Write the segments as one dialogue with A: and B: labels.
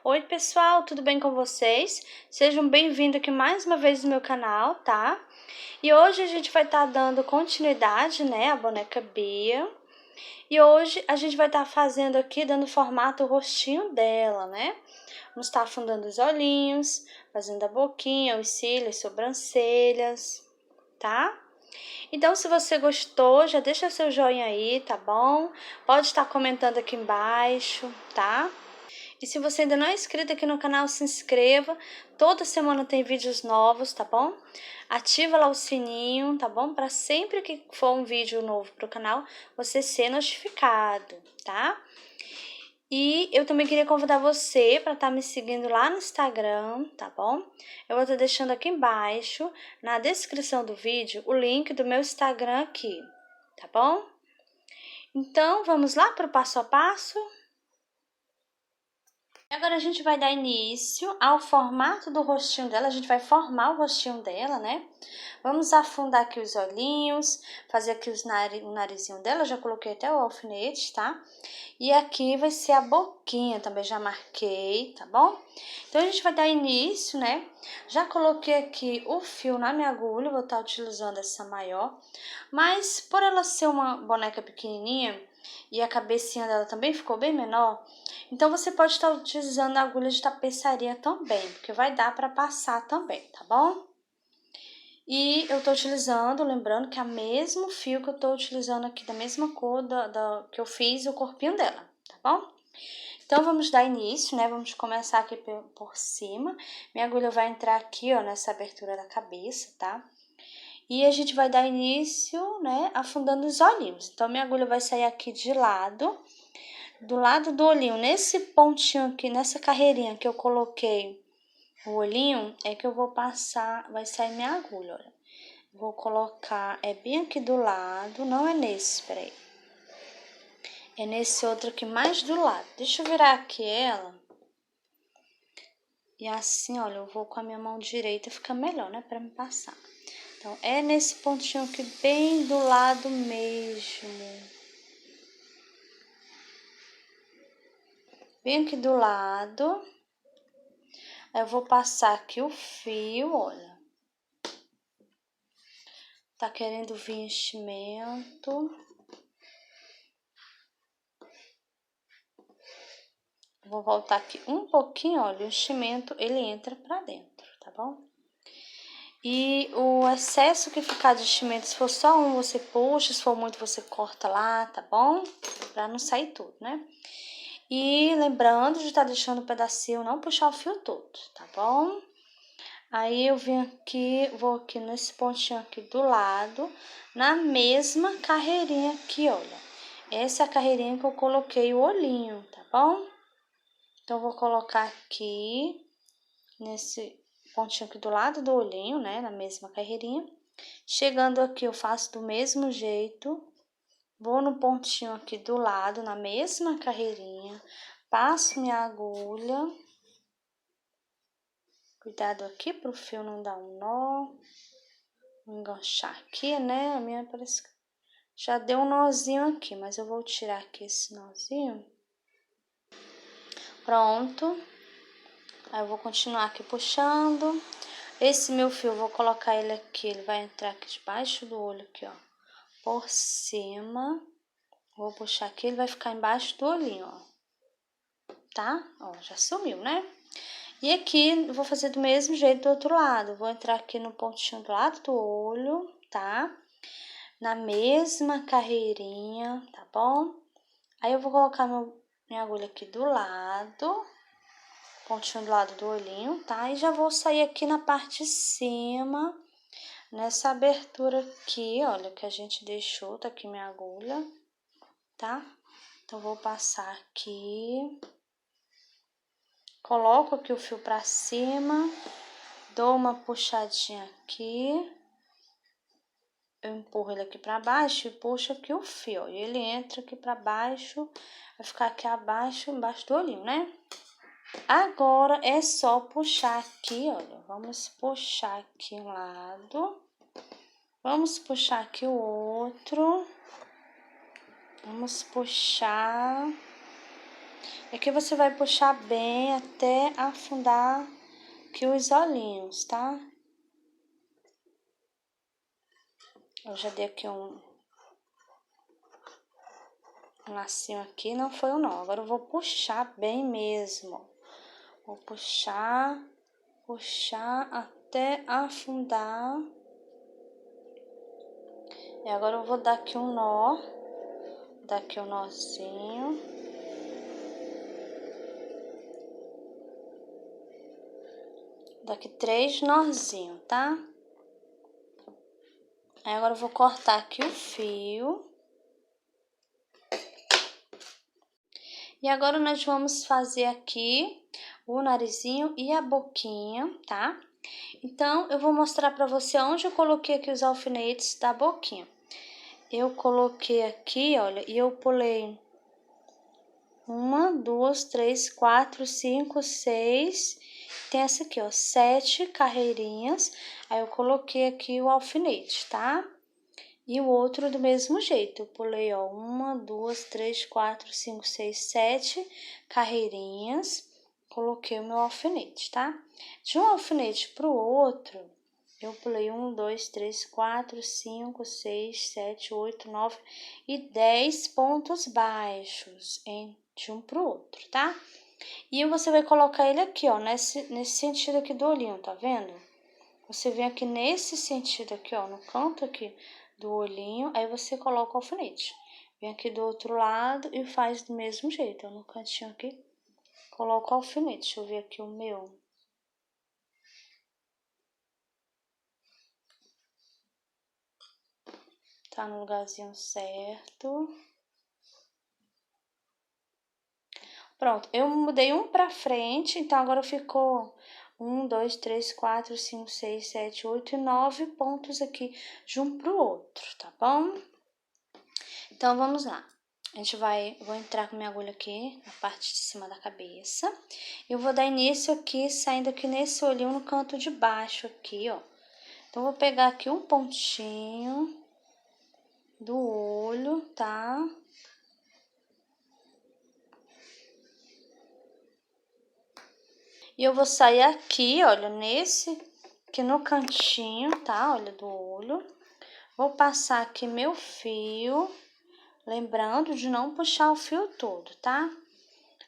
A: Oi pessoal, tudo bem com vocês? Sejam bem-vindos aqui mais uma vez no meu canal, tá? E hoje a gente vai estar dando continuidade, né, à boneca Bia. E hoje a gente vai estar fazendo aqui, dando formato o rostinho dela, né? Vamos estar afundando os olhinhos, fazendo a boquinha, os cílios, sobrancelhas, tá? Então, se você gostou, já deixa seu joinha aí, tá bom? Pode estar comentando aqui embaixo, tá? E se você ainda não é inscrito aqui no canal, se inscreva. Toda semana tem vídeos novos, tá bom? Ativa lá o sininho, tá bom? Para sempre que for um vídeo novo pro canal, você ser notificado, tá? E eu também queria convidar você para estar me seguindo lá no Instagram, tá bom? Eu vou estar deixando aqui embaixo, na descrição do vídeo, o link do meu Instagram aqui, tá bom? Então, vamos lá para o passo a passo? Agora a gente vai dar início ao formato do rostinho dela, a gente vai formar o rostinho dela, né? Vamos afundar aqui os olhinhos, fazer aqui o narizinho dela, já coloquei até o alfinete, tá? E aqui vai ser a boquinha, também já marquei, tá bom? Então a gente vai dar início, né? Já coloquei aqui o fio na minha agulha, vou estar utilizando essa maior. Mas por ela ser uma boneca pequenininha e a cabecinha dela também ficou bem menor, então você pode estar utilizando a agulha de tapeçaria também, porque vai dar para passar também, tá bom? E eu tô utilizando, lembrando que é o mesmo fio que eu tô utilizando aqui, da mesma cor que eu fiz o corpinho dela, tá bom? Então, vamos dar início, né? Vamos começar aqui por cima. Minha agulha vai entrar aqui, ó, nessa abertura da cabeça, tá? E a gente vai dar início, né, afundando os olhinhos. Então, minha agulha vai sair aqui de lado, do lado do olhinho, nesse pontinho aqui, nessa carreirinha que eu coloquei o olhinho, é que eu vou passar, vai sair minha agulha, olha. Vou colocar, é bem aqui do lado, não é nesse, peraí. É nesse outro aqui mais do lado. Deixa eu virar aqui ela. E assim, olha, eu vou com a minha mão direita, fica melhor, né, pra me passar. Então, é nesse pontinho aqui, bem do lado mesmo. Bem aqui do lado. Aí eu vou passar aqui o fio, olha. Tá querendo vir enchimento. Vou voltar aqui um pouquinho, olha, o enchimento, ele entra pra dentro, tá bom? E o excesso que ficar de enchimento, se for só um, você puxa, se for muito, você corta lá, tá bom? Pra não sair tudo, né? E lembrando de estar deixando o pedacinho, não puxar o fio todo, tá bom? Aí eu vim aqui, vou aqui nesse pontinho aqui do lado, na mesma carreirinha aqui, olha. Essa é a carreirinha que eu coloquei o olhinho, tá bom? Então, eu vou colocar aqui, nesse pontinho aqui do lado do olhinho, né, na mesma carreirinha. Chegando aqui, eu faço do mesmo jeito. Vou no pontinho aqui do lado, na mesma carreirinha. Passo minha agulha. Cuidado aqui pro fio não dar um nó. Vou enganchar aqui, né? A minha parece que já deu um nozinho aqui, mas eu vou tirar aqui esse nozinho. Pronto. Aí eu vou continuar aqui puxando. Esse meu fio, eu vou colocar ele aqui, ele vai entrar aqui debaixo do olho aqui, ó. Por cima. Vou puxar aqui, ele vai ficar embaixo do olhinho, ó. Tá? Ó, já sumiu, né? E aqui, eu vou fazer do mesmo jeito do outro lado. Vou entrar aqui no pontinho do lado do olho, tá? Na mesma carreirinha, tá bom? Aí eu vou colocar minha agulha aqui do lado, pontinho do lado do olhinho, tá? E já vou sair aqui na parte de cima, nessa abertura aqui, olha, que a gente deixou, tá aqui minha agulha, tá? Então, vou passar aqui, coloco aqui o fio pra cima, dou uma puxadinha aqui, eu empurro ele aqui pra baixo e puxo aqui o fio, e ele entra aqui pra baixo, vai ficar aqui abaixo, embaixo do olhinho, né? Agora, é só puxar aqui, olha, vamos puxar aqui um lado, vamos puxar aqui o outro, vamos puxar, Aqui você vai puxar bem até afundar aqui os olhinhos, tá? Eu já dei aqui um lacinho aqui, não foi um nó. Agora eu vou puxar bem mesmo. Vou puxar até afundar. E agora eu vou dar aqui um nó. Dar aqui um nozinho. Dar aqui 3 nozinhos, tá? Aí agora eu vou cortar aqui o fio. E agora nós vamos fazer aqui o narizinho e a boquinha, tá? Então, eu vou mostrar pra você onde eu coloquei aqui os alfinetes da boquinha. Eu coloquei aqui, olha, e eu pulei 1, 2, 3, 4, 5, 6. Tem essa aqui, ó, 7 carreirinhas. Aí eu coloquei aqui o alfinete, tá? E o outro do mesmo jeito. Eu pulei, ó, 1, 2, 3, 4, 5, 6, 7 carreirinhas. Coloquei o meu alfinete, tá? De um alfinete pro outro, eu pulei 1, 2, 3, 4, 5, 6, 7, 8, 9 e 10 pontos baixos de um pro outro, tá? E você vai colocar ele aqui, ó, nesse sentido aqui do olhinho, tá vendo? Você vem aqui nesse sentido aqui, ó, no canto aqui do olhinho, aí você coloca o alfinete. Vem aqui do outro lado e faz do mesmo jeito, ó, no cantinho aqui, coloca o alfinete. Deixa eu ver aqui o meu. Tá no lugarzinho certo. Pronto, eu mudei um pra frente, então agora ficou 1, 2, 3, 4, 5, 6, 7, 8 e 9 pontos aqui de um pro outro, tá bom? Então, vamos lá. Vou entrar com minha agulha aqui na parte de cima da cabeça. Eu vou dar início aqui, saindo aqui nesse olhinho no canto de baixo aqui, ó. Então, vou pegar aqui um pontinho do olho, tá? E eu vou sair aqui, olha, aqui no cantinho, tá? Olha, do olho. Vou passar aqui meu fio, lembrando de não puxar o fio todo, tá?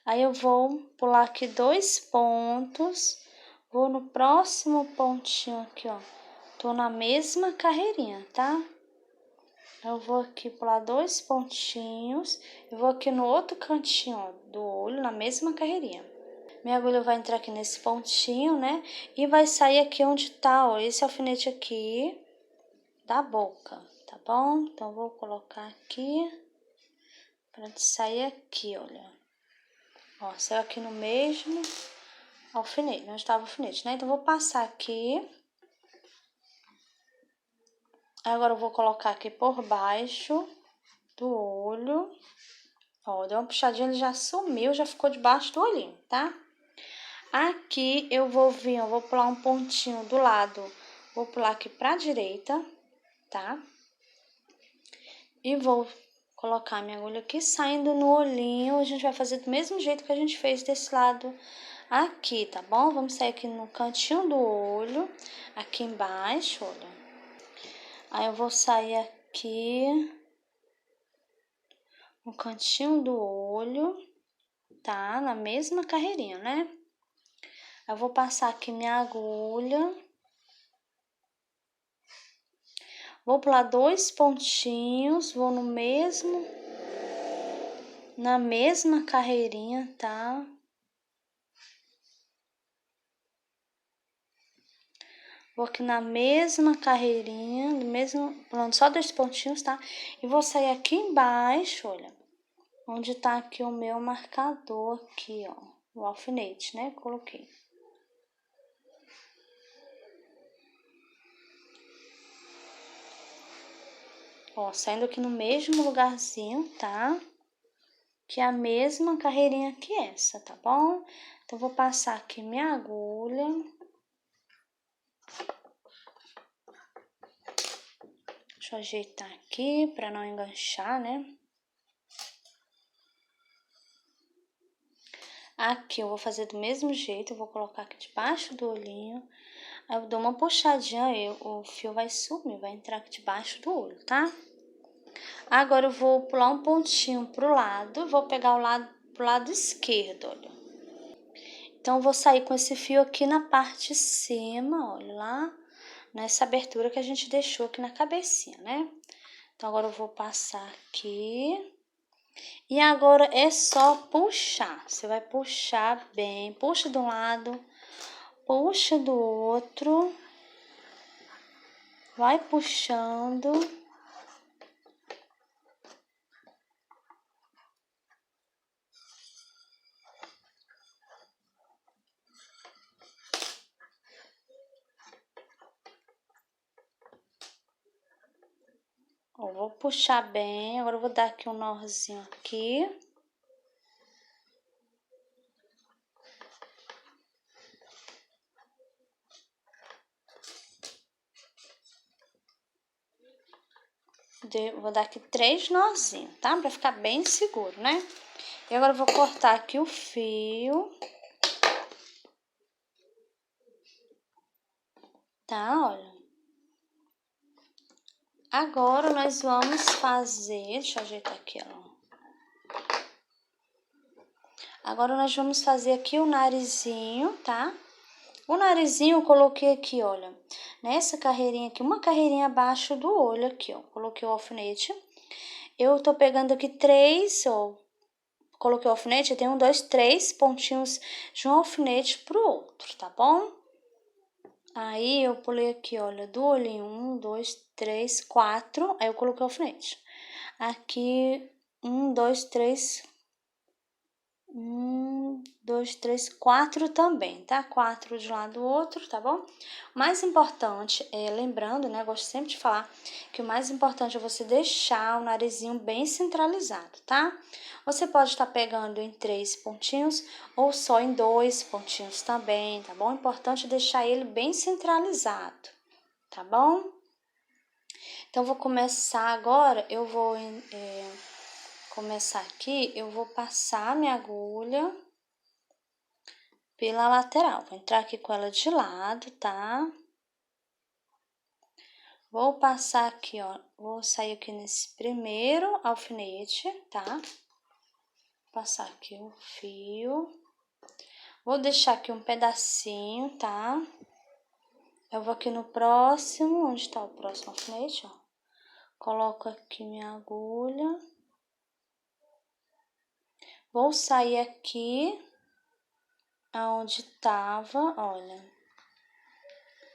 A: Aí eu vou pular aqui 2 pontos, vou no próximo pontinho aqui, ó. Tô na mesma carreirinha, tá? Eu vou aqui pular 2 pontinhos, eu vou aqui no outro cantinho, ó, do olho, na mesma carreirinha. Minha agulha vai entrar aqui nesse pontinho, né? E vai sair aqui onde tá, ó, esse alfinete aqui da boca, tá bom? Então, vou colocar aqui pra sair aqui, olha. Ó, saiu aqui no mesmo alfinete, onde estava o alfinete, né? Então, vou passar aqui. Agora, eu vou colocar aqui por baixo do olho. Ó, deu uma puxadinha, ele já sumiu, já ficou debaixo do olhinho, tá? Aqui, eu vou vir, ó, vou pular um pontinho do lado. Vou pular aqui pra direita, tá? E vou colocar minha agulha aqui, saindo no olhinho. A gente vai fazer do mesmo jeito que a gente fez desse lado aqui, tá bom? Vamos sair aqui no cantinho do olho, aqui embaixo, olha. Aí eu vou sair aqui no cantinho do olho, tá? Na mesma carreirinha, né? Eu vou passar aqui minha agulha. Vou pular 2 pontinhos, vou na mesma carreirinha, tá? Vou aqui na mesma carreirinha, pulando só 2 pontinhos, tá? E vou sair aqui embaixo, olha, onde tá aqui o meu marcador aqui, ó, o alfinete, né? Coloquei. Ó, saindo aqui no mesmo lugarzinho, tá? Que é a mesma carreirinha que essa, tá bom? Então, vou passar aqui minha agulha. Deixa eu ajeitar aqui pra não enganchar, né? Aqui eu vou fazer do mesmo jeito, eu vou colocar aqui debaixo do olhinho. Aí eu dou uma puxadinha aí, o fio vai sumir, vai entrar aqui debaixo do olho, tá? Agora eu vou pular um pontinho pro lado, vou pegar pro lado esquerdo, olha. Então, eu vou sair com esse fio aqui na parte de cima, olha lá, nessa abertura que a gente deixou aqui na cabecinha, né? Então, agora eu vou passar aqui. E agora é só puxar. Você vai puxar bem, puxa de um lado, puxa do outro. Vai puxando. Ó, vou puxar bem, agora eu vou dar aqui um nozinho aqui. Vou dar aqui 3 nozinhos, tá? Pra ficar bem seguro, né? E agora eu vou cortar aqui o fio. Tá, olha. Agora nós vamos fazer, deixa eu ajeitar aqui, ó. Agora nós vamos fazer aqui o narizinho, tá? O narizinho eu coloquei aqui, olha, nessa carreirinha aqui, uma carreirinha abaixo do olho aqui, ó. Coloquei o alfinete. Eu tô pegando aqui 3, ó. Coloquei o alfinete, eu tenho 1, 2, 3 pontinhos de um alfinete pro outro, tá bom? Aí, eu pulei aqui, olha, do olhinho, 1, 2, 3, 4, aí eu coloquei o alfinete. Aqui, 1, 2, 3, 1, 2, 3, 4 também, tá? 4 de um lado do outro, tá bom? O mais importante é, lembrando, né, gosto sempre de falar, que o mais importante é você deixar o narizinho bem centralizado, tá? Você pode estar pegando em 3 pontinhos ou só em 2 pontinhos também, tá bom? O importante é deixar ele bem centralizado, tá bom? Então, vou começar agora, eu vou começar aqui, eu vou passar minha agulha pela lateral. Vou entrar aqui com ela de lado, tá? Vou passar aqui, ó, vou sair aqui nesse primeiro alfinete, tá? Passar aqui o fio. Vou deixar aqui um pedacinho, tá? Eu vou aqui no próximo, onde tá o próximo alfinete, ó. Coloco aqui minha agulha. Vou sair aqui aonde tava, olha,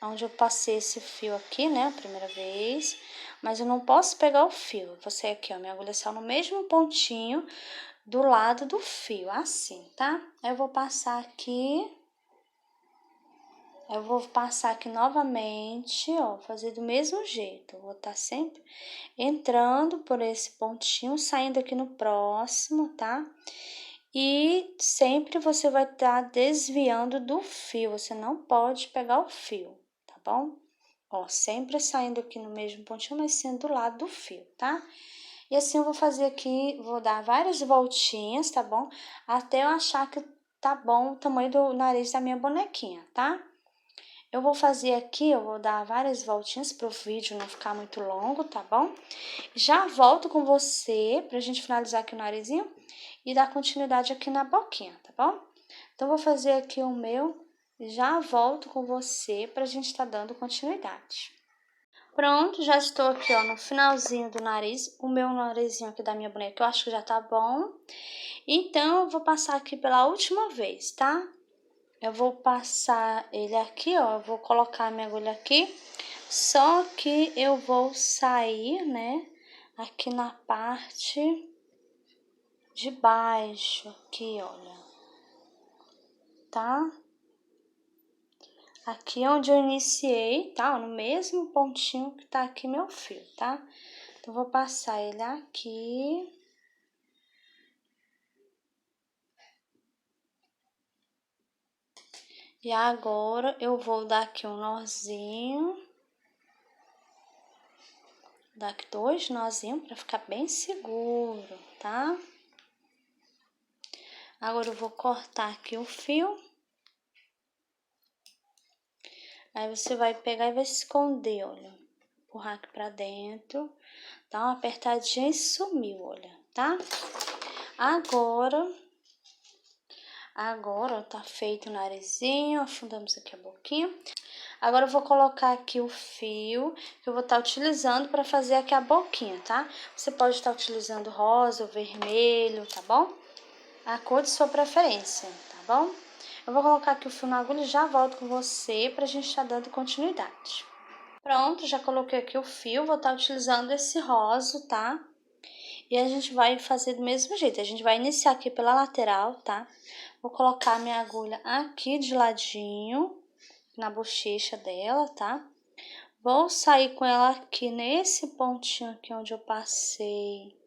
A: onde eu passei esse fio aqui, né, a primeira vez, mas eu não posso pegar o fio. Vou sair aqui, ó, minha agulha saiu no mesmo pontinho do lado do fio, assim, tá? Eu vou passar aqui, novamente, ó, fazer do mesmo jeito. Eu vou estar sempre entrando por esse pontinho, saindo aqui no próximo, tá? E sempre você vai estar desviando do fio, você não pode pegar o fio, tá bom? Ó, sempre saindo aqui no mesmo pontinho, mas sendo do lado do fio, tá? E assim eu vou fazer aqui, vou dar várias voltinhas, tá bom? Até eu achar que tá bom o tamanho do nariz da minha bonequinha, tá? Eu vou fazer aqui, eu vou dar várias voltinhas para o vídeo não ficar muito longo, tá bom? Já volto com você pra gente finalizar aqui o narizinho e dar continuidade aqui na boquinha, tá bom? Então, vou fazer aqui o meu e já volto com você pra gente tá dando continuidade. Pronto, já estou aqui, ó, no finalzinho do nariz. O meu narizinho aqui da minha boneca, eu acho que já tá bom. Então, eu vou passar aqui pela última vez, tá? Eu vou passar ele aqui, ó, eu vou colocar a minha agulha aqui, só que eu vou sair, né, aqui na parte de baixo, aqui, olha, tá? Aqui onde eu iniciei, tá? No mesmo pontinho que tá aqui meu fio, tá? Então, vou passar ele aqui. E agora, eu vou dar aqui um nozinho. Dar aqui 2 nozinhos pra ficar bem seguro, tá? Agora eu vou cortar aqui o fio. Aí você vai pegar e vai esconder, olha. Empurrar aqui pra dentro. Dá uma apertadinha e sumiu, olha, tá? Agora, ó, tá feito o narizinho. Afundamos aqui a boquinha. Agora eu vou colocar aqui o fio que eu vou estar utilizando para fazer aqui a boquinha, tá? Você pode estar utilizando rosa ou vermelho, tá bom? A cor de sua preferência, tá bom? Eu vou colocar aqui o fio na agulha e já volto com você pra gente estar dando continuidade. Pronto, já coloquei aqui o fio, vou estar utilizando esse rosa, tá? E a gente vai fazer do mesmo jeito, a gente vai iniciar aqui pela lateral, tá? Vou colocar minha agulha aqui de ladinho, na bochecha dela, tá? Vou sair com ela aqui nesse pontinho aqui onde eu passei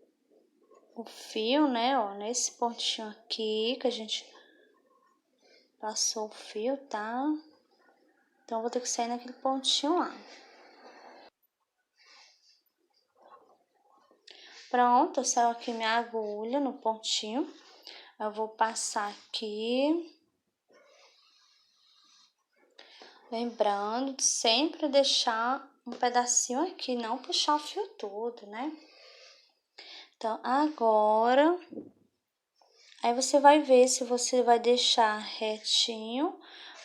A: o fio, né? Ó, nesse pontinho aqui que a gente passou o fio, tá? Então, eu vou ter que sair naquele pontinho lá. Pronto, saiu aqui minha agulha no pontinho. Eu vou passar aqui. Lembrando de sempre deixar um pedacinho aqui, não puxar o fio todo, né? Então, agora, aí você vai ver se você vai deixar retinho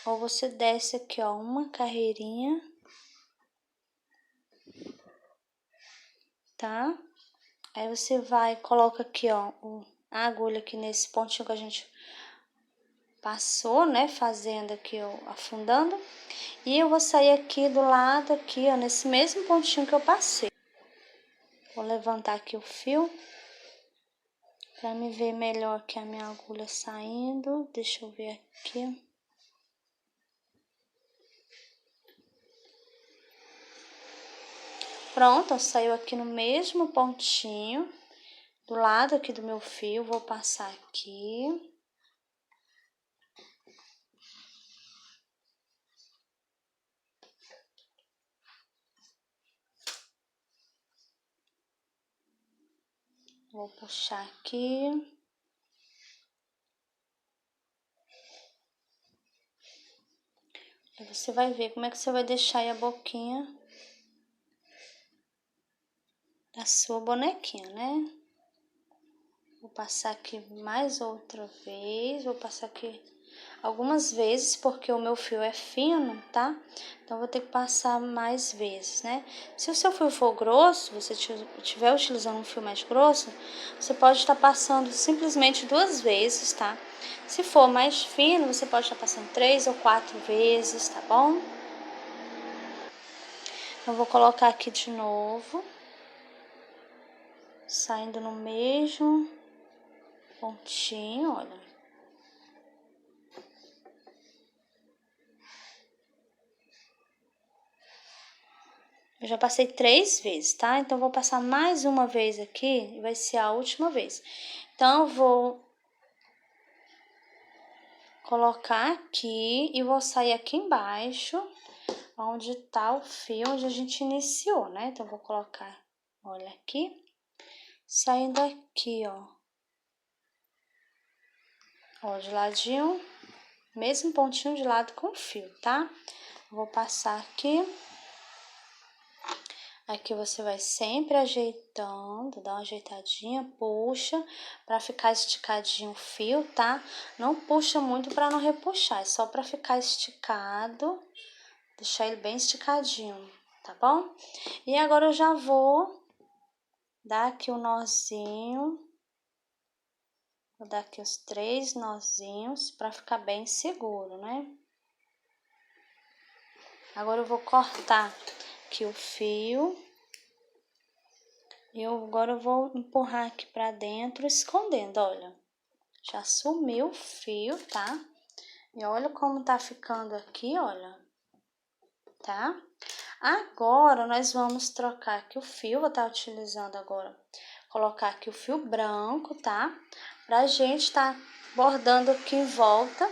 A: ou você desce aqui, ó, uma carreirinha, tá? Aí você vai, coloca aqui, ó, a agulha aqui nesse pontinho que a gente passou, né? Fazendo aqui, ó, afundando. E eu vou sair aqui do lado, aqui, ó, nesse mesmo pontinho que eu passei. Vou levantar aqui o fio pra me ver melhor aqui a minha agulha saindo. Deixa eu ver aqui. Pronto, saiu aqui no mesmo pontinho, do lado aqui do meu fio. Vou passar aqui. Vou puxar aqui. Aí você vai ver como é que você vai deixar aí a boquinha da sua bonequinha, né? Vou passar aqui mais outra vez, vou passar aqui algumas vezes, porque o meu fio é fino, tá? Então, vou ter que passar mais vezes, né? Se o seu fio for grosso, você estiver utilizando um fio mais grosso, você pode estar passando simplesmente 2 vezes, tá? Se for mais fino, você pode estar passando 3 ou 4 vezes, tá bom? Eu vou colocar aqui de novo, saindo no mesmo pontinho, olha. Eu já passei 3 vezes, tá? Então, vou passar mais uma vez aqui e vai ser a última vez. Então, eu vou colocar aqui e vou sair aqui embaixo, onde tá o fio, onde a gente iniciou, né? Então, vou colocar, olha aqui, saindo aqui, ó. Ó, de ladinho, mesmo pontinho de lado com o fio, tá? Vou passar aqui. Aqui você vai sempre ajeitando, dá uma ajeitadinha, puxa, pra ficar esticadinho o fio, tá? Não puxa muito pra não repuxar, é só pra ficar esticado, deixar ele bem esticadinho, tá bom? E agora eu já vou dar aqui o nozinho, vou dar aqui os 3 nozinhos pra ficar bem seguro, né? Agora eu vou cortar aqui o fio. Agora eu vou empurrar aqui pra dentro, escondendo, olha. Já sumiu o fio, tá? E olha como tá ficando aqui, olha. Tá? Agora, nós vamos trocar aqui o fio, vou estar utilizando agora, colocar aqui o fio branco, tá? Pra gente tá bordando aqui em volta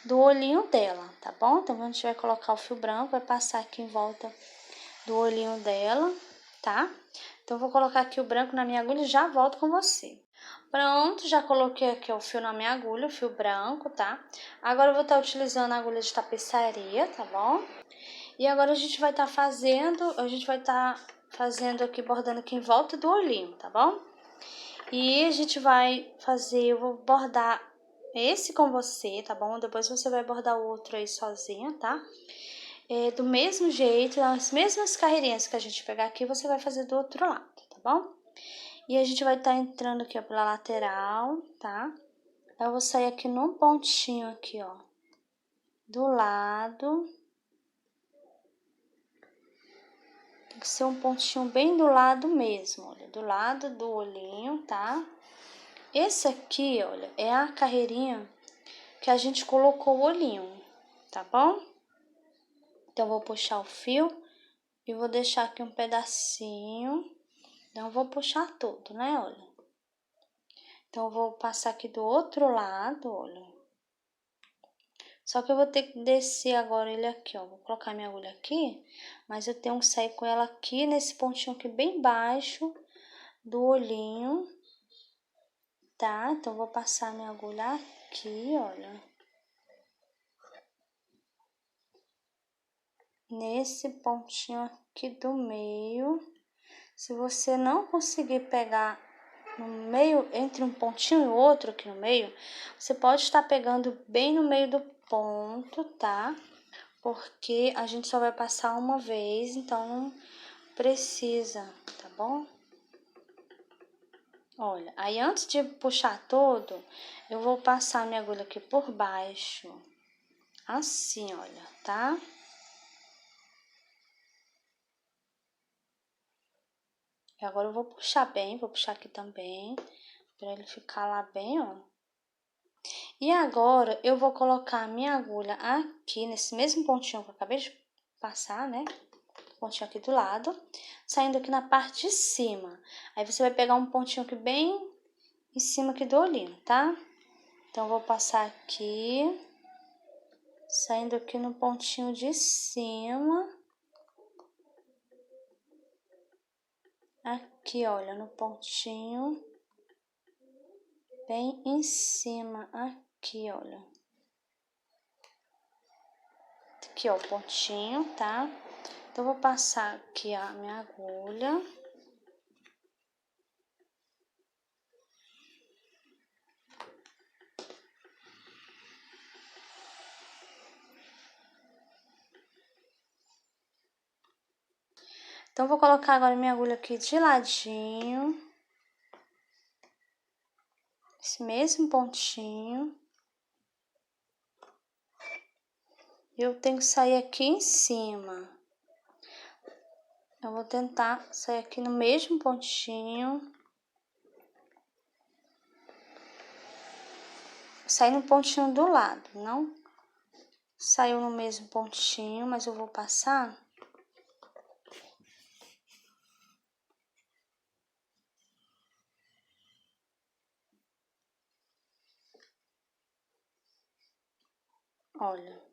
A: do olhinho dela, tá bom? Então, a gente vai colocar o fio branco, vai passar aqui em volta do olhinho dela, tá? Então, vou colocar aqui o branco na minha agulha e já volto com você. Pronto, já coloquei aqui o fio na minha agulha, o fio branco, tá? Agora eu vou estar utilizando a agulha de tapeçaria, tá bom? E agora a gente vai estar fazendo aqui, bordando aqui em volta do olhinho, tá bom? E a gente vai fazer, eu vou bordar esse com você, tá bom? Depois você vai bordar o outro aí sozinha, tá? Do mesmo jeito, as mesmas carreirinhas que a gente pegar aqui, você vai fazer do outro lado, tá bom? E a gente vai estar entrando aqui, ó, pela lateral, tá? Eu vou sair aqui num pontinho aqui, ó, do lado. Tem que ser um pontinho bem do lado mesmo, olha, do lado do olhinho, tá? Esse aqui, olha, é a carreirinha que a gente colocou o olhinho, tá bom? Então, eu vou puxar o fio e vou deixar aqui um pedacinho. Não vou puxar tudo, né, olha. Então, eu vou passar aqui do outro lado, olha. Só que eu vou ter que descer agora ele aqui, ó. Vou colocar minha agulha aqui, mas eu tenho que sair com ela aqui nesse pontinho aqui bem baixo do olhinho, tá? Então, eu vou passar minha agulha aqui, olha. Nesse pontinho aqui do meio. Se você não conseguir pegar no meio, entre um pontinho e outro aqui no meio, você pode estar pegando bem no meio do ponto, tá? Porque a gente só vai passar uma vez, então não precisa, tá bom? Olha, aí antes de puxar todo, eu vou passar minha agulha aqui por baixo, assim, olha, tá? E agora eu vou puxar bem, vou puxar aqui também, pra ele ficar lá bem, ó. E agora, eu vou colocar a minha agulha aqui, nesse mesmo pontinho que eu acabei de passar, né? Pontinho aqui do lado, saindo aqui na parte de cima. Aí, você vai pegar um pontinho aqui bem em cima aqui do olhinho, tá? Então, eu vou passar aqui, saindo aqui no pontinho de cima. Aqui, olha, no pontinho bem em cima, aqui, olha. Aqui, ó, o pontinho, tá? Então, eu vou passar aqui a minha agulha. Então, vou colocar agora minha agulha aqui de ladinho. Esse mesmo pontinho. Eu tenho que sair aqui em cima. Eu vou tentar sair aqui no mesmo pontinho. Sair no pontinho do lado, não saiu no mesmo pontinho, mas eu vou passar. Olha,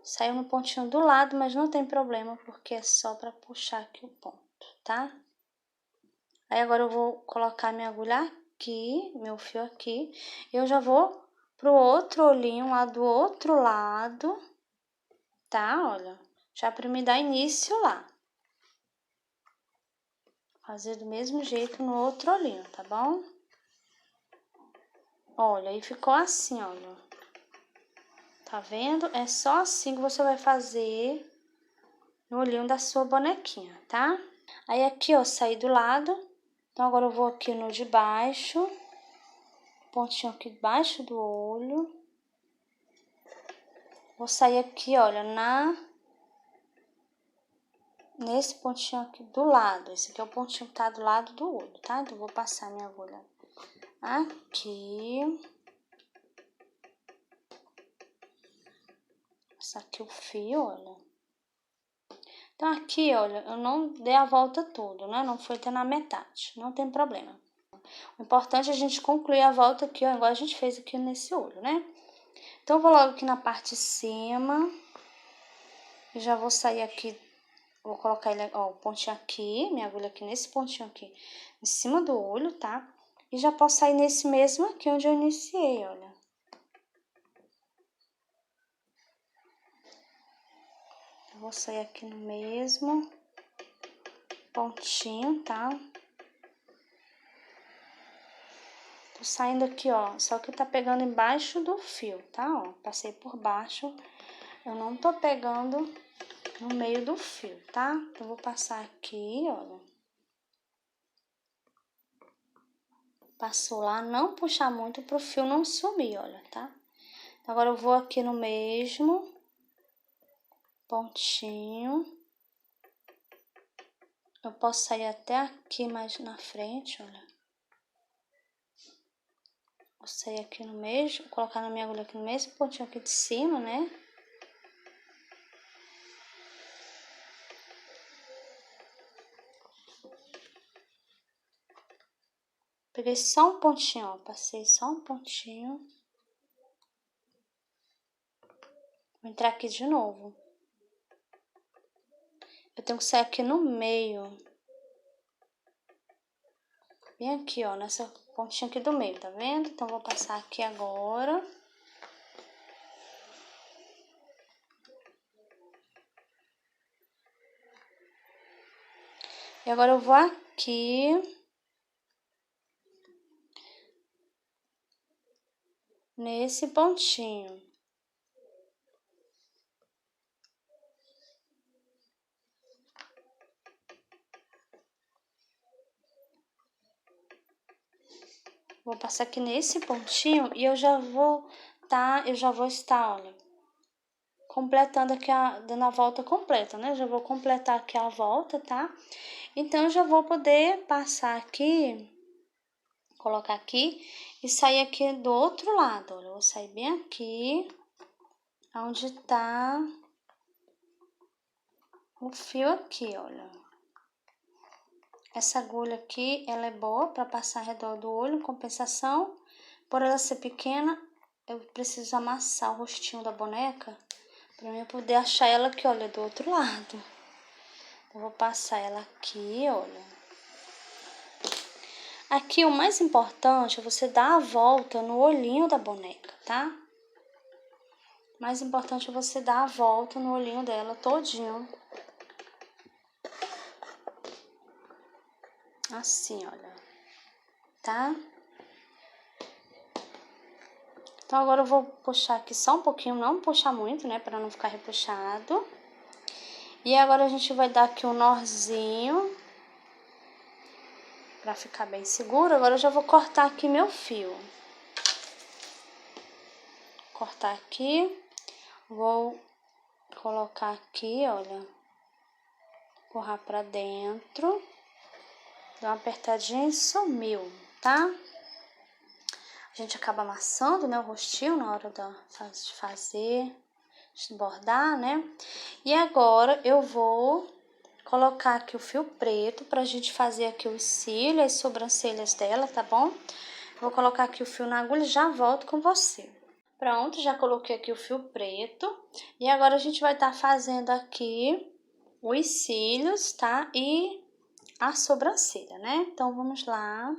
A: saiu no pontinho do lado, mas não tem problema, porque é só para puxar aqui o ponto, tá? Aí, agora eu vou colocar minha agulha aqui, meu fio aqui, e eu já vou pro outro olhinho lá do outro lado, tá? Olha, já para me dar início lá. Fazer do mesmo jeito no outro olhinho, tá bom? Olha, aí ficou assim, olha. Tá vendo? É só assim que você vai fazer no olhinho da sua bonequinha, tá? Aí, aqui, ó, saí do lado. Então, agora eu vou aqui no de baixo. Pontinho aqui debaixo do olho. Vou sair aqui, olha, nesse pontinho aqui do lado. Esse aqui é o pontinho que tá do lado do olho, tá? Então, vou passar minha agulha aqui. Passar aqui o fio, olha. Então, aqui, olha, eu não dei a volta toda, né? Não foi até na metade, não tem problema. O importante é a gente concluir a volta aqui, ó, igual a gente fez aqui nesse olho, né? Então, eu vou logo aqui na parte de cima. E já vou sair aqui, vou colocar ele, ó, o pontinho aqui, minha agulha aqui nesse pontinho aqui, em cima do olho, tá? E já posso sair nesse mesmo aqui onde eu iniciei, olha. Eu vou sair aqui no mesmo pontinho, tá? Tô saindo aqui, ó, só que tá pegando embaixo do fio, tá? Ó, passei por baixo, eu não tô pegando no meio do fio, tá? Então, vou passar aqui, olha. Passou lá, não puxar muito pro fio não sumir, olha, tá? Agora, eu vou aqui no mesmo pontinho. Eu posso sair até aqui mais na frente, olha. Vou sair aqui no mesmo, colocar na minha agulha aqui no mesmo pontinho aqui de cima, né? Peguei só um pontinho, ó, passei só um pontinho. Vou entrar aqui de novo. Eu tenho que sair aqui no meio. Bem aqui, ó, nessa pontinha aqui do meio, tá vendo? Então, vou passar aqui agora. E agora eu vou aqui. Nesse pontinho. Vou passar aqui nesse pontinho e eu já vou estar, olha, completando aqui, dando a volta completa, né? Eu já vou completar aqui a volta, tá? Então, eu já vou poder passar aqui, colocar aqui e sair aqui do outro lado, olha. Eu vou sair bem aqui, onde tá o fio aqui, olha. Essa agulha aqui, ela é boa para passar ao redor do olho, em compensação, por ela ser pequena, eu preciso amassar o rostinho da boneca para eu poder achar ela aqui, olha, do outro lado. Eu vou passar ela aqui, olha. Aqui o mais importante é você dar a volta no olhinho da boneca, tá? O mais importante é você dar a volta no olhinho dela todinho. Assim, olha. Tá? Então, agora eu vou puxar aqui só um pouquinho, não puxar muito, né? Pra não ficar repuxado. E agora a gente vai dar aqui um nozinho. Pra ficar bem seguro. Agora eu já vou cortar aqui meu fio. Cortar aqui. Vou colocar aqui, olha. Empurrar pra dentro. Dá uma apertadinha e sumiu, tá? A gente acaba amassando, né, o rostinho na hora de fazer, de bordar, né? E agora eu vou colocar aqui o fio preto pra gente fazer aqui os cílios, as sobrancelhas dela, tá bom? Vou colocar aqui o fio na agulha e já volto com você. Pronto, já coloquei aqui o fio preto. E agora a gente vai estar fazendo aqui os cílios, tá? E a sobrancelha, né? Então, vamos lá.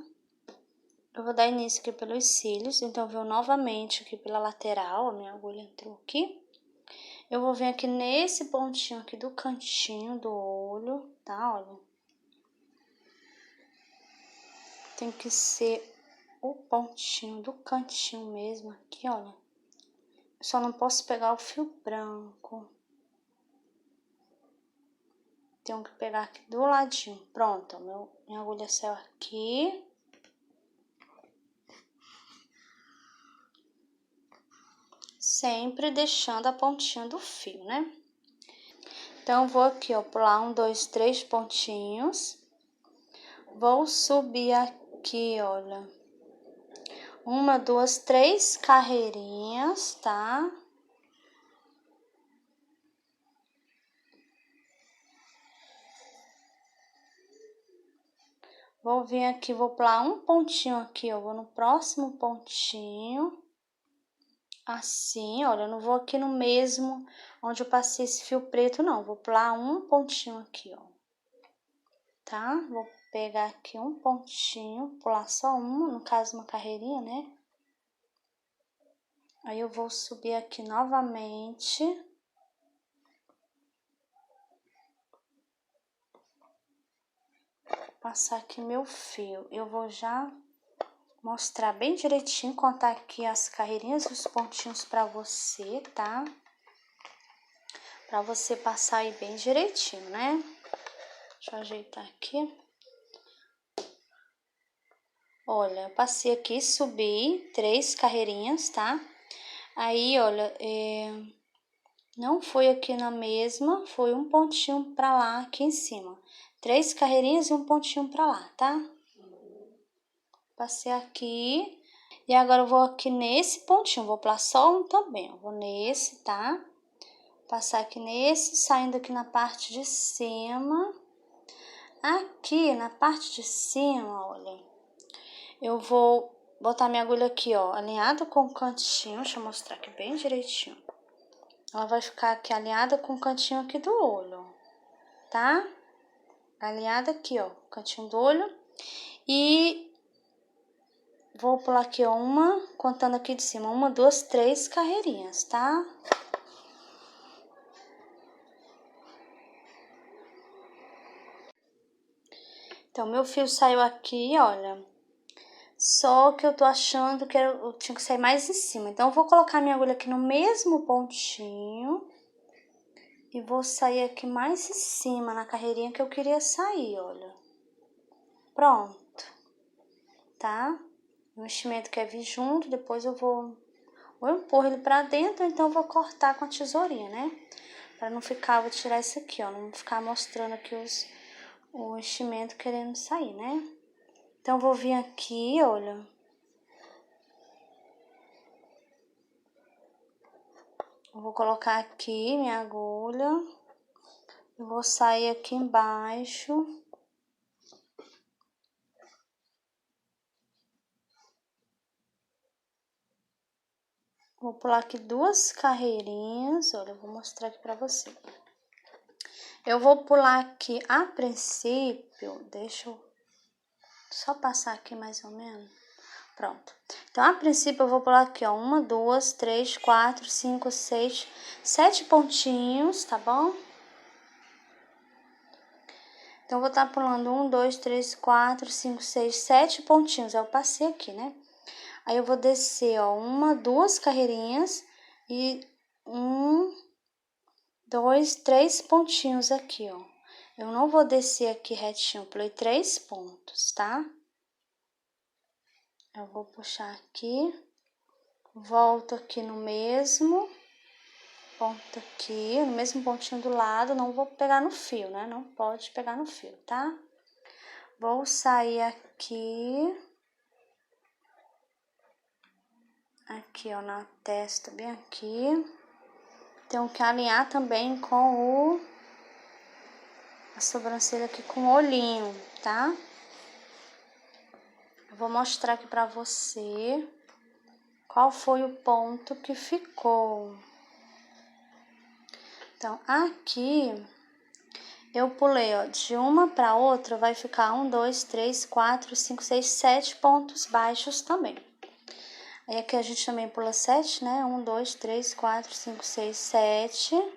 A: Eu vou dar início aqui pelos cílios, então eu venho novamente aqui pela lateral, a minha agulha entrou aqui. Eu vou vir aqui nesse pontinho aqui do cantinho do olho, tá? Olha. Tem que ser o pontinho do cantinho mesmo aqui, olha. Eu só não posso pegar o fio branco. Tenho que pegar aqui do ladinho. Pronto, minha agulha saiu aqui. Sempre deixando a pontinha do fio, né? Então, vou aqui, ó, pular 1, 2, 3 pontinhos. Vou subir aqui, olha. 1, 2, 3 carreirinhas, tá? Vou vir aqui, vou pular um pontinho aqui, ó. Vou no próximo pontinho. Assim, olha, eu não vou aqui no mesmo onde eu passei esse fio preto, não. Vou pular um pontinho aqui, ó. Tá? Vou pegar aqui um pontinho, pular só uma, no caso uma carreirinha, né? Aí eu vou subir aqui novamente. Passar aqui meu fio. Eu vou já mostrar bem direitinho, contar aqui as carreirinhas e os pontinhos pra você, tá? Pra você passar aí bem direitinho, né? Deixa eu ajeitar aqui. Olha, eu passei aqui, subi 3 carreirinhas, tá? Aí, olha, não foi aqui na mesma, foi um pontinho pra lá, aqui em cima. 3 carreirinhas e um pontinho pra lá, tá? Passei aqui. E agora eu vou aqui nesse pontinho, vou pular só um também. Eu vou nesse, tá? Passar aqui nesse, saindo aqui na parte de cima. Aqui na parte de cima, olha, eu vou botar minha agulha aqui, ó, alinhada com o cantinho. Deixa eu mostrar aqui bem direitinho. Ela vai ficar aqui alinhada com o cantinho aqui do olho, tá? Alinhada aqui, ó, cantinho do olho. E vou pular aqui, ó, contando aqui de cima, 1, 2, 3 carreirinhas, tá? Então, meu fio saiu aqui, olha. Só que eu tô achando que eu tinha que sair mais em cima. Então, eu vou colocar minha agulha aqui no mesmo pontinho. E vou sair aqui mais em cima, na carreirinha que eu queria sair, olha. Pronto. Tá? O enchimento quer vir junto, depois eu vou empurro ele pra dentro, então eu vou cortar com a tesourinha, né? Pra não ficar, vou tirar isso aqui, ó, não ficar mostrando aqui o enchimento querendo sair, né? Então, eu vou vir aqui, olha. Eu vou colocar aqui minha agulha. Eu vou sair aqui embaixo. Vou pular aqui 2 carreirinhas, olha, eu vou mostrar aqui pra você. Eu vou pular aqui, a princípio, deixa eu só passar aqui mais ou menos. Pronto. Então, a princípio, eu vou pular aqui, ó, 1, 2, 3, 4, 5, 6, 7 pontinhos, tá bom? Então, eu vou estar pulando 1, 2, 3, 4, 5, 6, 7 pontinhos. Eu passei aqui, né? Aí, eu vou descer, ó, 1, 2 carreirinhas e 1, 2, 3 pontinhos aqui, ó. Eu não vou descer aqui retinho, eu pulei 3 pontos, tá? Eu vou puxar aqui, volto aqui no mesmo ponto aqui, no mesmo pontinho do lado, não vou pegar no fio, né? Não pode pegar no fio, tá? Vou sair aqui, ó, na testa, bem aqui. Tenho que alinhar também com a sobrancelha aqui com o olhinho, tá? Eu vou mostrar aqui pra você qual foi o ponto que ficou. Então, aqui eu pulei, ó, de uma pra outra vai ficar 1, 2, 3, 4, 5, 6, 7 pontos baixos também. Aí aqui a gente também pula 7, né? 1, 2, 3, 4, 5, 6, 7.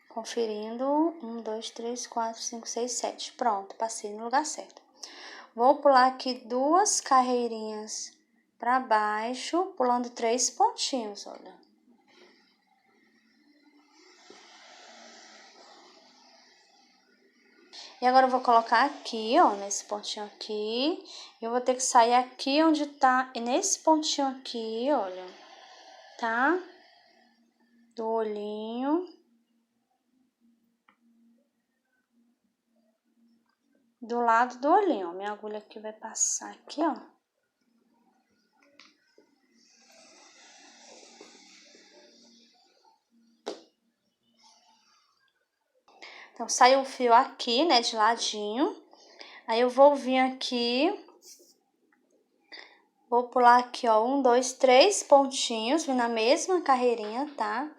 A: Conferindo. 1, 2, 3, 4, 5, 6, 7. Pronto, passei no lugar certo. Vou pular aqui 2 carreirinhas pra baixo, pulando 3 pontinhos, olha. E agora eu vou colocar aqui, ó, nesse pontinho aqui. Eu vou ter que sair aqui onde tá, nesse pontinho aqui, olha, tá? Do olhinho. Do lado do olhinho, ó. Minha agulha aqui vai passar aqui, ó. Então, saiu o fio aqui, né, de ladinho. Aí, eu vou vir aqui. Vou pular aqui, ó, 1, 2, 3 pontinhos, vim na mesma carreirinha, tá?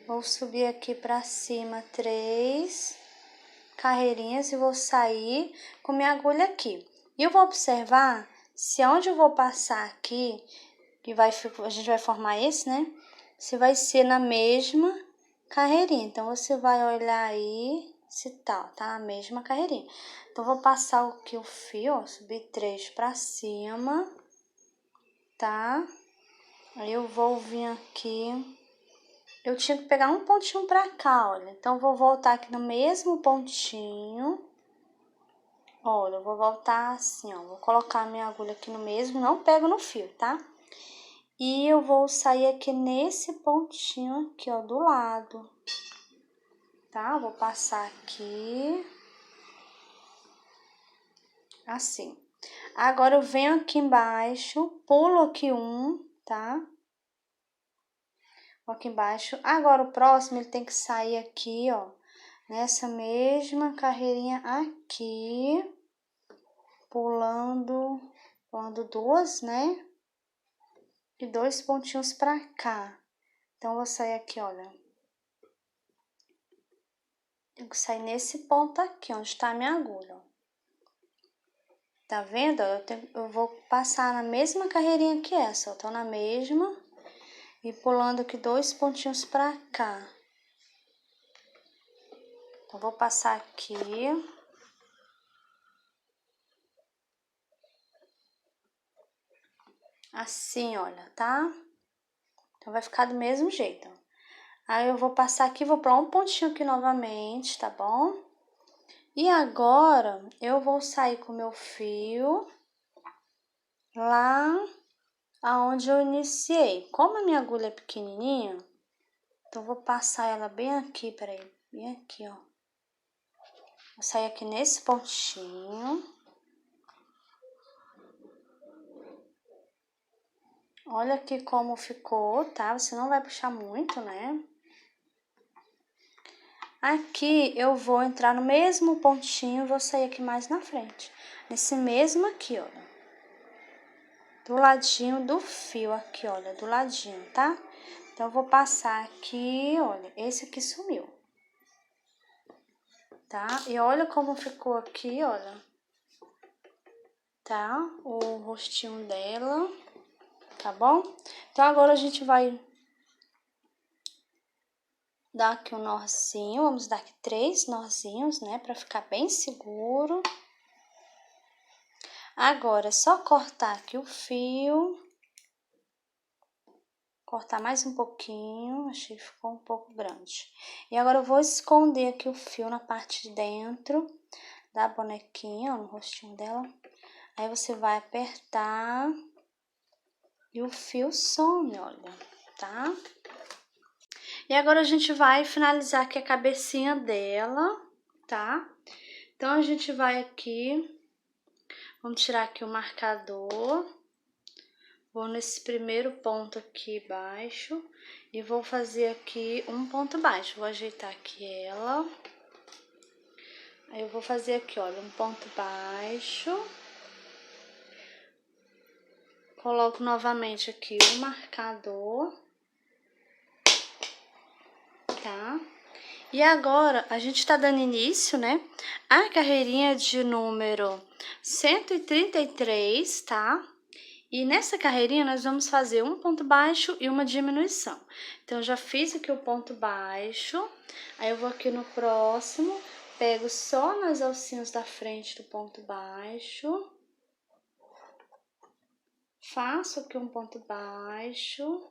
A: Vou subir aqui pra cima 3. carreirinhas e vou sair com minha agulha aqui. E eu vou observar se onde eu vou passar aqui, que a gente vai formar esse, né? Se vai ser na mesma carreirinha. Então, você vai olhar aí se tá na mesma carreirinha. Então, vou passar aqui o fio, ó, subir 3 pra cima, tá? Aí, eu vou vir aqui. Eu tinha que pegar um pontinho pra cá, olha. Então, vou voltar aqui no mesmo pontinho. Olha, eu vou voltar assim, ó. Vou colocar minha agulha aqui no mesmo, não pego no fio, tá? E eu vou sair aqui nesse pontinho aqui, ó, do lado. Tá? Vou passar aqui. Assim. Agora, eu venho aqui embaixo, pulo aqui um, tá? Aqui embaixo. Agora, o próximo, ele tem que sair aqui, ó. Nessa mesma carreirinha aqui. Pulando 2, né? E 2 pontinhos pra cá. Então, eu vou sair aqui, olha. Tenho que sair nesse ponto aqui, onde tá a minha agulha, ó. Tá vendo? Eu vou passar na mesma carreirinha que essa, ó. Tô na mesma. E pulando aqui 2 pontinhos pra cá. Então, vou passar aqui. Assim, olha, tá? Então, vai ficar do mesmo jeito, ó. Aí, eu vou passar aqui, vou pular um pontinho aqui novamente, tá bom? E agora, eu vou sair com o meu fio lá aonde eu iniciei. Como a minha agulha é pequenininha, então, vou passar ela bem aqui, peraí, bem aqui, ó. Vou sair aqui nesse pontinho. Olha aqui como ficou, tá? Você não vai puxar muito, né? Aqui eu vou entrar no mesmo pontinho, vou sair aqui mais na frente. Nesse mesmo aqui, olha. Do ladinho do fio aqui, olha, do ladinho, tá? Então, eu vou passar aqui, olha, esse aqui sumiu. Tá? E olha como ficou aqui, olha. Tá? O rostinho dela, tá bom? Então, agora a gente vai dar aqui um nozinho, vamos dar aqui 3 nozinhos, né, pra ficar bem seguro. Agora, é só cortar aqui o fio. Cortar mais um pouquinho, achei que ficou um pouco grande. E agora eu vou esconder aqui o fio na parte de dentro da bonequinha, ó, no rostinho dela. Aí você vai apertar e o fio some, olha, tá? E agora a gente vai finalizar aqui a cabecinha dela, tá? Então, a gente vai aqui, vamos tirar aqui o marcador. Vou nesse primeiro ponto aqui baixo e vou fazer aqui um ponto baixo. Vou ajeitar aqui ela. Aí, eu vou fazer aqui, olha, um ponto baixo. Coloco novamente aqui o marcador. Tá? E agora, a gente tá dando início, né, à carreirinha de número 133, tá? E nessa carreirinha, nós vamos fazer um ponto baixo e uma diminuição. Então, eu já fiz aqui o ponto baixo. Aí, eu vou aqui no próximo, pego só nas alcinhas da frente do ponto baixo. Faço aqui um ponto baixo.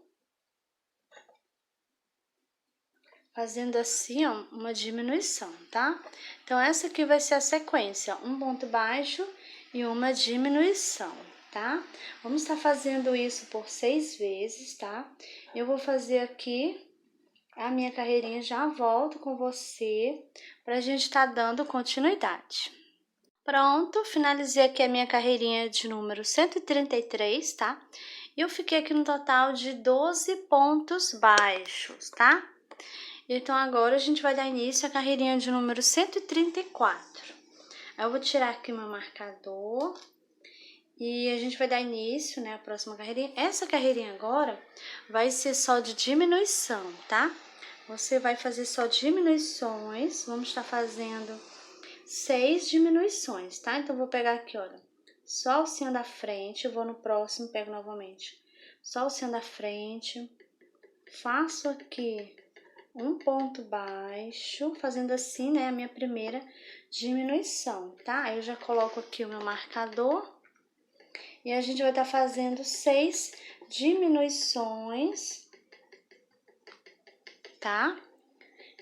A: Fazendo assim, ó, uma diminuição, tá? Então, essa aqui vai ser a sequência, um ponto baixo e uma diminuição, tá? Vamos estar fazendo isso por 6 vezes, tá? Eu vou fazer aqui a minha carreirinha, já volto com você pra gente estar dando continuidade. Pronto, finalizei aqui a minha carreirinha de número 133, tá? E eu fiquei aqui no total de 12 pontos baixos, tá? Então, agora a gente vai dar início à carreirinha de número 134. Aí, eu vou tirar aqui meu marcador e a gente vai dar início, né, à próxima carreirinha. Essa carreirinha agora vai ser só de diminuição, tá? Você vai fazer só diminuições, vamos estar fazendo 6 diminuições, tá? Então, vou pegar aqui, olha, só o alcinho da frente, eu vou no próximo, pego novamente. Só o alcinho da frente, faço aqui um ponto baixo, fazendo assim, né, a minha primeira diminuição, tá? Aí eu já coloco aqui o meu marcador e a gente vai estar fazendo 6 diminuições, tá?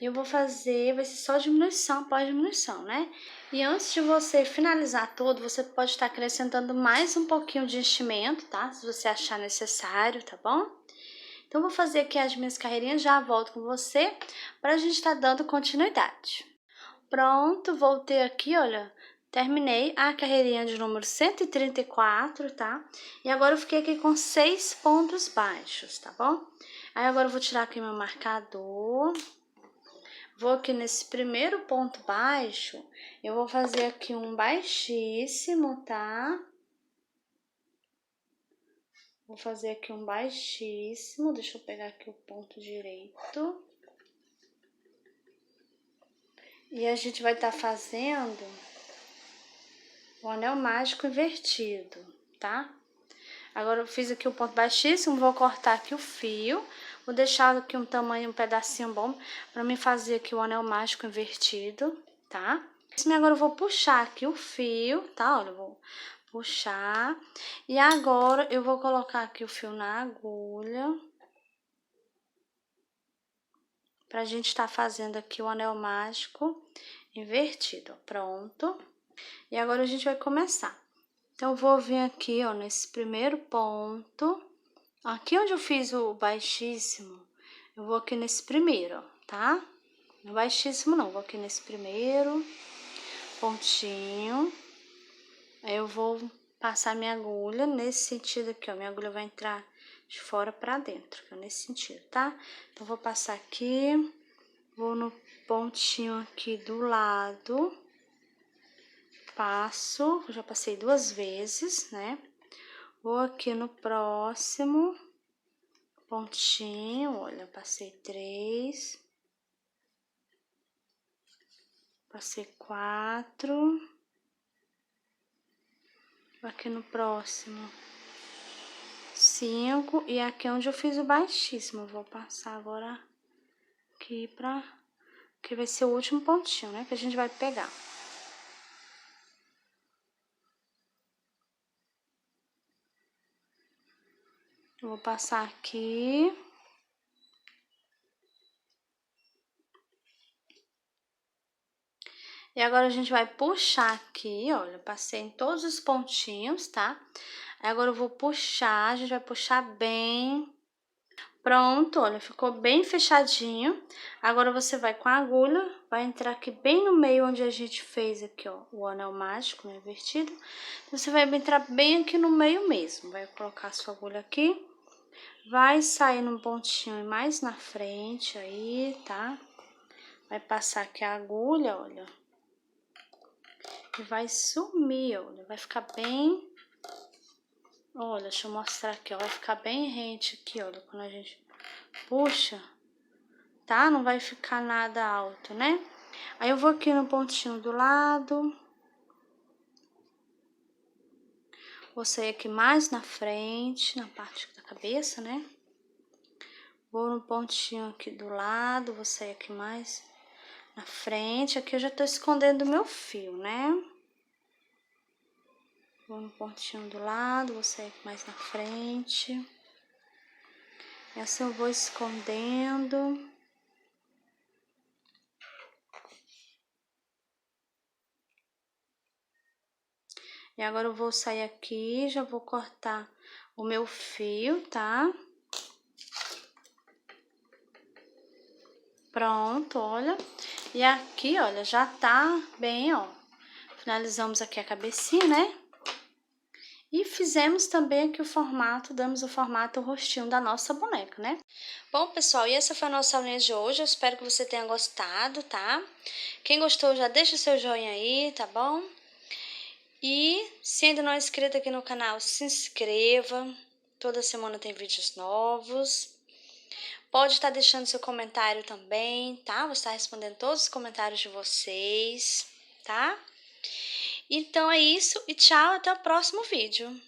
A: E eu vou fazer, vai ser só diminuição após diminuição, né? E antes de você finalizar todo, você pode estar acrescentando mais um pouquinho de enchimento, tá? Se você achar necessário, tá bom? Então, vou fazer aqui as minhas carreirinhas, já volto com você, pra gente estar dando continuidade. Pronto, voltei aqui, olha, terminei a carreirinha de número 134, tá? E agora eu fiquei aqui com 6 pontos baixos, tá bom? Aí agora eu vou tirar aqui meu marcador. Vou aqui nesse primeiro ponto baixo, eu vou fazer aqui um baixíssimo, tá? Vou fazer aqui um baixíssimo, deixa eu pegar aqui o ponto direito. E a gente vai estar fazendo o anel mágico invertido, tá? Agora eu fiz aqui o ponto baixíssimo, vou cortar aqui o fio, vou deixar aqui um tamanho, um pedacinho bom pra mim fazer aqui o anel mágico invertido, tá? Agora eu vou puxar aqui o fio, tá? Olha, eu vou puxar. E agora eu vou colocar aqui o fio na agulha. Pra gente estar fazendo aqui o anel mágico invertido, pronto. E agora a gente vai começar. Então, eu vou vir aqui, ó, nesse primeiro ponto. Aqui onde eu fiz o baixíssimo, eu vou aqui nesse primeiro, ó, tá? No baixíssimo não, vou aqui nesse primeiro pontinho. Aí eu vou passar minha agulha nesse sentido aqui, ó. Minha agulha vai entrar de fora pra dentro, que é nesse sentido, tá? Então, vou passar aqui, vou no pontinho aqui do lado, passo, já passei 2 vezes, né? Vou aqui no próximo pontinho, olha, passei 3, passei 4, aqui no próximo 5, e aqui é onde eu fiz o baixíssimo, eu vou passar agora aqui pra... que vai ser o último pontinho, né, que a gente vai pegar. Eu vou passar aqui. E agora a gente vai puxar aqui, olha, passei em todos os pontinhos, tá? Agora eu vou puxar, a gente vai puxar bem. Pronto, olha, ficou bem fechadinho. Agora você vai com a agulha, vai entrar aqui bem no meio onde a gente fez aqui, ó, o anel mágico, né, invertido. Você vai entrar bem aqui no meio mesmo, vai colocar a sua agulha aqui. Vai sair num pontinho mais na frente aí, tá? Vai passar aqui a agulha, olha. E vai sumir, olha, vai ficar bem... Olha, deixa eu mostrar aqui, ó, vai ficar bem rente aqui, olha, quando a gente puxa, tá? Não vai ficar nada alto, né? Aí eu vou aqui no pontinho do lado. Vou sair aqui mais na frente, na parte da cabeça, né? Vou no pontinho aqui do lado, vou sair aqui mais na frente. Aqui eu já tô escondendo o meu fio, né? Vou no pontinho do lado, vou sair aqui mais na frente. Essa eu vou escondendo. E agora eu vou sair aqui, já vou cortar o meu fio, tá? Pronto, olha. E aqui, olha, já tá bem, ó. Finalizamos aqui a cabecinha, né? E fizemos também aqui o formato, damos o formato, o rostinho da nossa boneca, né? Bom, pessoal, e essa foi a nossa aulinha de hoje. Eu espero que você tenha gostado, tá? Quem gostou, já deixa o seu joinha aí, tá bom? E se ainda não é inscrito aqui no canal, se inscreva. Toda semana tem vídeos novos. Pode estar deixando seu comentário também, tá? Vou estar respondendo todos os comentários de vocês, tá? Então é isso e tchau, até o próximo vídeo.